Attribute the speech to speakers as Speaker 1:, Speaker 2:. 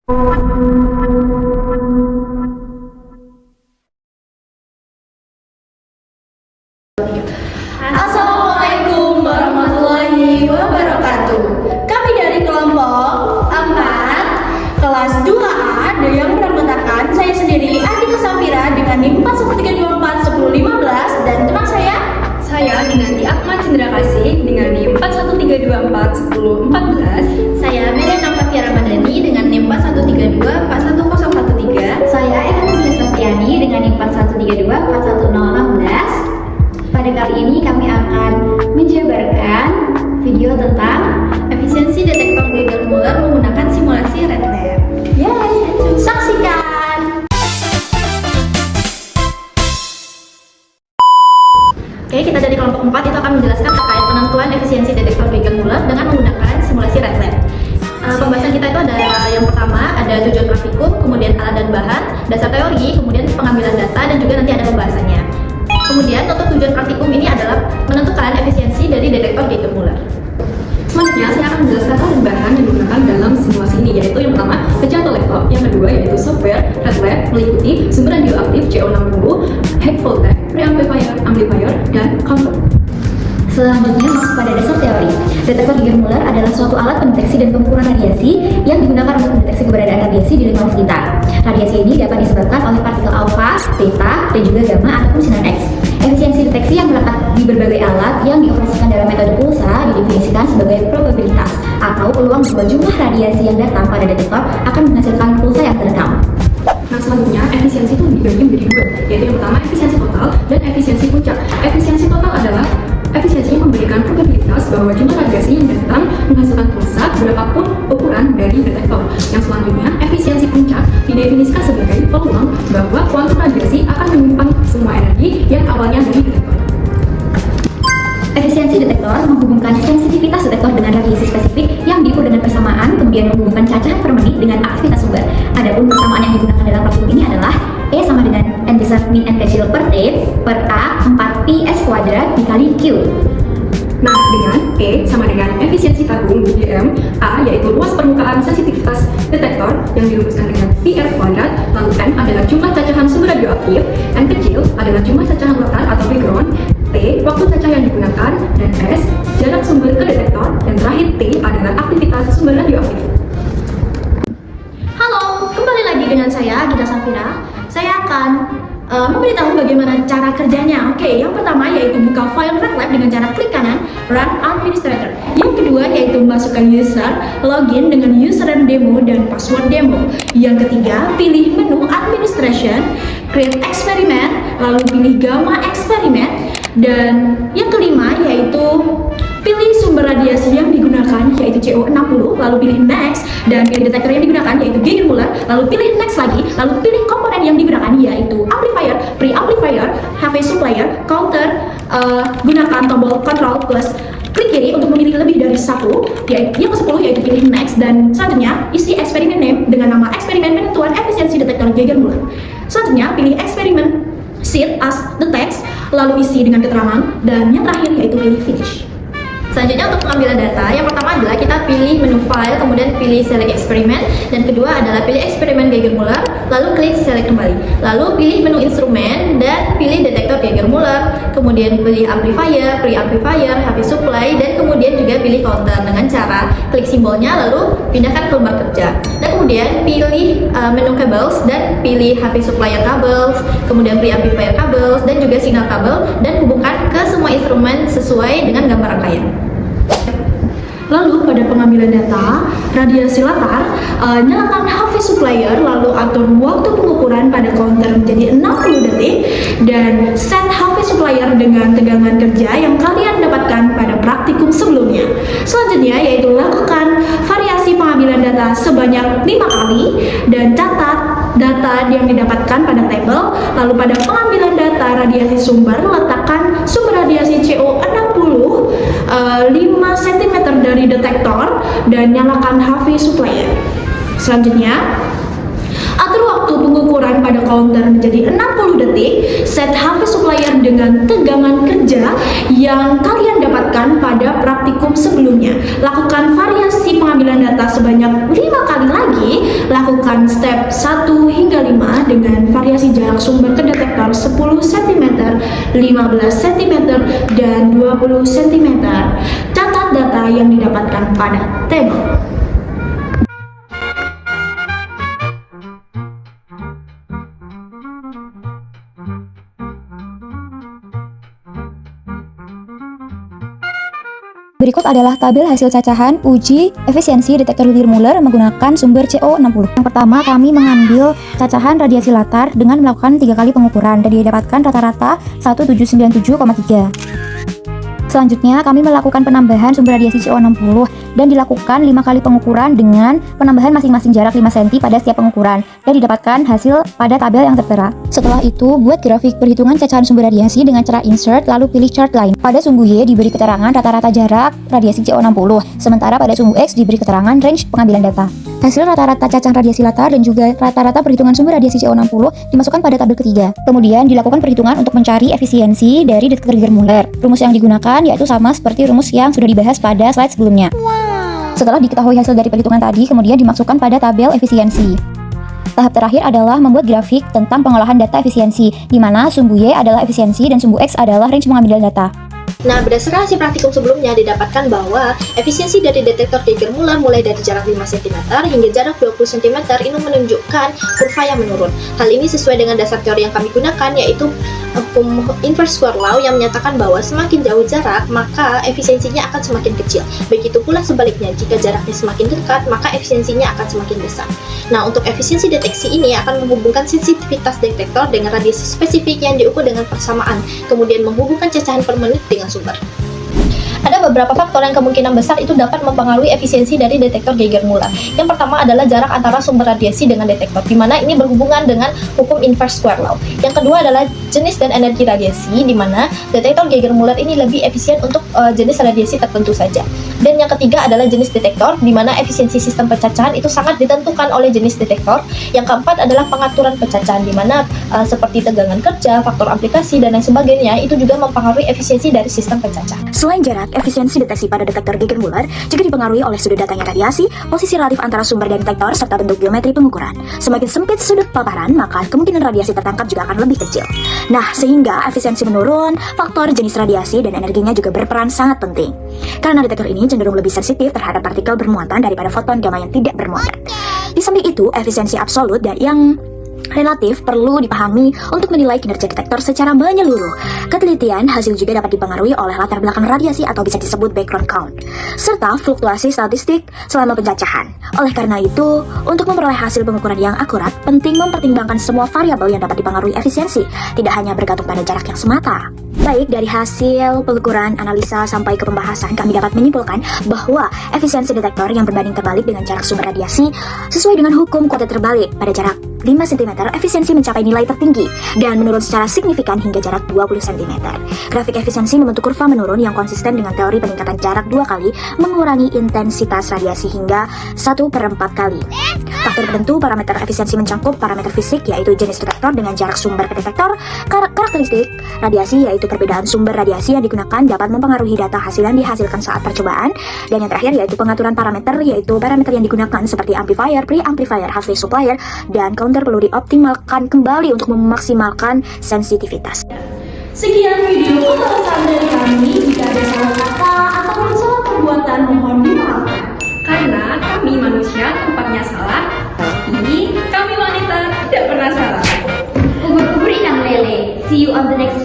Speaker 1: Assalamualaikum warahmatullahi wabarakatuh. Kami dari kelompok 4 kelas 2A yang beranggotakan saya sendiri Agita Safira dengan NIM 4132411015 dan teman
Speaker 2: Saya Dinanti Ahmad Cendra Kasih dengan NIM 4132411014.
Speaker 1: Saya Medan Amkafia Ramadhani dengan NIM 4132411013.
Speaker 3: Saya Eka Septiani dengan NIM 4132411016. Pada kali ini kami akan menjabarkan video tentang
Speaker 1: Efisiensi detektor Geiger-Müller menggunakan simulasi RedLab.
Speaker 3: Yes,
Speaker 1: Saksikan. Oke, kita dari kelompok 4 itu akan menjelaskan terkait penentuan efisiensi detektor Geiger-Müller dengan menggunakan simulasi RedLab. Pembahasan kita itu ada yang pertama ada tujuan praktikum, kemudian alat dan bahan, dasar teori, kemudian pengambilan data dan juga nanti ada pembahasannya. Kemudian untuk tujuan praktikum ini adalah menentukan efisiensi dari detektor Geiger-Müller.
Speaker 2: Selanjutnya saya akan menjelaskan alat dan bahan yang digunakan dalam simulasi ini, yaitu yang pertama kaca atau laptop, yang kedua yaitu software RedLab meliputi sumber radioaktif CO60, head voltage, preamplifier, amplifier, dan counter.
Speaker 3: selanjutnya masuk pada dasar teori. Detektor Geiger-Müller adalah suatu alat pendeteksi dan pengukuran radiasi yang digunakan untuk mendeteksi keberadaan radiasi di lingkungan sekitar. Radiasi ini dapat disebabkan oleh partikel alfa, beta, dan juga gamma ataupun sinar X. Efisiensi deteksi yang melekat di berbagai alat yang dioperasikan dalam metode pulsa didefinisikan sebagai probabilitas atau peluang bahwa jumlah radiasi yang datang pada detektor akan menghasilkan pulsa yang terekam.
Speaker 2: Nah, selanjutnya efisiensi itu dibagi menjadi dua, yaitu yang pertama efisiensi total dan efisiensi puncak. Efisiensi total adalah efisiensi yang memberikan probabilitas bahwa jumlah radiasi yang datang menghasilkan pulsa berapapun ukuran dari detektor. Yang selanjutnya, efisiensi puncak didefinisikan sebagai peluang bahwa kuantum radiasi akan menyimpan semua energi yang awalnya dari detektor.
Speaker 3: Efisiensi detektor menghubungkan sensitivitas detektor dengan radiasi spesifik yang diukur dengan persamaan, kemudian menghubungkan cacahan per menit dengan aktivitas sumber. Adapun persamaan yang digunakan dalam praktikum ini adalah E sama dengan N besar min N kecil per T per A 4 pi S kuadrat dikali Q.
Speaker 2: Nah, dengan E sama dengan efisiensi tabung UGM, A yaitu luas permukaan sensitivitas detektor yang dirumuskan dengan pi R kuadrat, lalu N adalah jumlah cacahan sumber radioaktif, N kecil adalah jumlah cacahan lokal atau background, T waktu cacah yang digunakan, dan S jarak sumber ke detektor, dan terakhir T adalah aktivitas sumber radioaktif.
Speaker 1: Halo, kembali lagi dengan saya Agita Safira. Saya akan memberitahu bagaimana cara kerjanya. Oke, yang pertama yaitu buka file RedLab dengan cara klik kanan Run Administrator. Yang kedua yaitu masukkan user, login dengan username demo dan password demo. Yang ketiga, pilih menu Administration, Create Experiment, lalu pilih Gamma Experiment. Dan yang kelima yaitu pilih sumber radiasi yang digunakan yaitu CO60, lalu pilih Next dan pilih detektor yang digunakan yaitu Geiger-Müller, lalu pilih Next lagi, lalu pilih komponen yang digunakan yaitu amplifier, preamplifier, HV supplier, counter, gunakan tombol Ctrl plus klik kiri untuk memilih lebih dari satu, yaitu yang ke-10 yaitu pilih Next dan selanjutnya isi eksperimen name dengan nama eksperimen penentuan efisiensi detektor Geiger-Müller. Selanjutnya pilih eksperimen sheet as the text, lalu isi dengan keterangan, dan yang terakhir yaitu pilih finish. Selanjutnya untuk pengambilan data, yang pertama adalah kita pilih menu file, kemudian pilih select eksperimen, dan kedua adalah pilih eksperimen Geiger-Müller, lalu klik select kembali. Lalu pilih menu instrumen dan pilih detektor Geiger-Müller, kemudian pilih amplifier, preamplifier, HV supply, dan kemudian juga pilih counter dengan cara klik simbolnya lalu pindahkan ke lembar kerja. Dan kemudian pilih menu cables dan pilih HV supplier cables, kemudian preamplifier cables dan juga signal kabel dan hubungkan ke semua instrumen sesuai dengan gambar rangkaian. Lalu pada pengambilan data radiasi latar, nyalakan HV supplier lalu atur waktu pengukuran pada counter menjadi 60 detik dan set HV supplier dengan tegangan kerja yang kalian dapatkan pada praktikum sebelumnya. Selanjutnya yaitu lakukan variasi pengambilan data sebanyak 5 kali dan catat data yang didapatkan pada tabel. Lalu pada pengambilan data radiasi sumber, letakkan sumber radiasi CO60 5 cm dari detektor dan nyalakan HV supplier. Selanjutnya, atur waktu pengukuran pada counter menjadi 60 detik, set HV supplier dengan tegangan kerja yang kalian dapatkan pada praktikum sebelumnya. Lakukan variasi pengambilan data sebanyak 5 kali lagi, lakukan melakukan step 1 hingga 5 dengan variasi jarak sumber ke detektor 10 cm, 15 cm, dan 20 cm. Catat data yang didapatkan pada tabel.
Speaker 4: Berikut adalah tabel hasil cacahan uji efisiensi detektor Wigner-Muller menggunakan sumber CO60. Yang pertama, kami mengambil cacahan radiasi latar dengan melakukan 3 kali pengukuran dan didapatkan rata-rata 1797,3. Selanjutnya, kami melakukan penambahan sumber radiasi CO60 dan dilakukan 5 kali pengukuran dengan penambahan masing-masing jarak 5 cm pada setiap pengukuran dan didapatkan hasil pada tabel yang tertera. Setelah itu, buat grafik perhitungan cacahan sumber radiasi dengan cara insert lalu pilih chart line. Pada sumbu Y diberi keterangan rata-rata jarak radiasi CO60, sementara pada sumbu X diberi keterangan range pengambilan data. Hasil rata-rata cacahan radiasi latar dan juga rata-rata perhitungan sumber radiasi CO60 dimasukkan pada tabel ketiga. Kemudian dilakukan perhitungan untuk mencari efisiensi dari detektor Wigner-Muller. Rumus yang digunakan yaitu sama seperti rumus yang sudah dibahas pada slide sebelumnya. Setelah diketahui hasil dari perhitungan tadi, kemudian dimasukkan pada tabel efisiensi. Tahap terakhir adalah membuat grafik tentang pengolahan data efisiensi, di mana sumbu Y adalah efisiensi dan sumbu X adalah range pengambilan data.
Speaker 5: Nah, berdasarkan hasil praktikum sebelumnya didapatkan bahwa efisiensi dari detektor Wigner-Muller mulai dari jarak 5 cm hingga jarak 20 cm ini menunjukkan kurva yang menurun. Hal ini sesuai dengan dasar teori yang kami gunakan, yaitu hukum inverse square law yang menyatakan bahwa semakin jauh jarak, maka efisiensinya akan semakin kecil. Begitu pula sebaliknya, jika jaraknya semakin dekat, maka efisiensinya akan semakin besar. Nah, untuk efisiensi deteksi ini akan menghubungkan sensitivitas detektor dengan radiasi spesifik yang diukur dengan persamaan, kemudian menghubungkan cacahan per menit dengan sumber. Ada beberapa faktor yang kemungkinan besar itu dapat mempengaruhi efisiensi dari detektor Wigner-Muller. Yang pertama adalah jarak antara sumber radiasi dengan detektor, di mana ini berhubungan dengan hukum inverse square law. Yang kedua adalah jenis dan energi radiasi, di mana detektor Wigner-Muller ini lebih efisien untuk jenis radiasi tertentu saja. Dan yang ketiga adalah jenis detektor, di mana efisiensi sistem pencacahan itu sangat ditentukan oleh jenis detektor. Yang keempat adalah pengaturan pencacahan, di mana seperti tegangan kerja, faktor aplikasi, dan lain sebagainya itu juga mempengaruhi efisiensi dari sistem pencacah.
Speaker 6: Selain jarak, efisiensi deteksi pada detektor Wigner-Muller juga dipengaruhi oleh sudut datangnya radiasi, posisi relatif antara sumber dan detektor, serta bentuk geometri pengukuran. Semakin sempit sudut paparan, maka kemungkinan radiasi tertangkap juga akan lebih kecil. Nah, sehingga efisiensi menurun, faktor jenis radiasi dan energinya juga berperan sangat penting. Karena detektor ini cenderung lebih sensitif terhadap partikel bermuatan daripada foton gamma yang tidak bermuatan. Di samping itu, efisiensi absolut dan yang relatif perlu dipahami untuk menilai kinerja detektor secara menyeluruh. Ketelitian hasil juga dapat dipengaruhi oleh latar belakang radiasi atau bisa disebut background count, serta fluktuasi statistik selama pencacahan. Oleh karena itu, untuk memperoleh hasil pengukuran yang akurat, penting mempertimbangkan semua variabel yang dapat dipengaruhi efisiensi, tidak hanya bergantung pada jarak yang semata. Baik dari hasil pengukuran, analisa, sampai ke pembahasan, kami dapat menyimpulkan bahwa efisiensi detektor yang berbanding terbalik dengan jarak sumber radiasi sesuai dengan hukum kuadrat terbalik. Pada jarak 5 cm, efisiensi mencapai nilai tertinggi dan menurun secara signifikan hingga jarak 20 cm. Grafik efisiensi membentuk kurva menurun yang konsisten dengan teori peningkatan jarak 2 kali mengurangi intensitas radiasi hingga 1/4 kali. Faktor penentu parameter efisiensi mencangkup parameter fisik, yaitu jenis detektor dengan jarak sumber ke detektor, karakteristik radiasi, yaitu perbedaan sumber radiasi yang digunakan dapat mempengaruhi data hasil yang dihasilkan saat percobaan, dan yang terakhir yaitu pengaturan parameter, yaitu parameter yang digunakan seperti amplifier, pre-amplifier, half-wave supplier, dan counter perlu dioptimalkan kembali untuk memaksimalkan sensitivitas.
Speaker 1: Sekian video pembahasan dari kami. Jika ada salah kata ataupun salah perbuatan, mohon dimaafkan.
Speaker 2: Karena kami manusia tempatnya salah, tapi kami wanita tidak pernah salah.
Speaker 3: Ubur-ubur ikan lele. See you on the next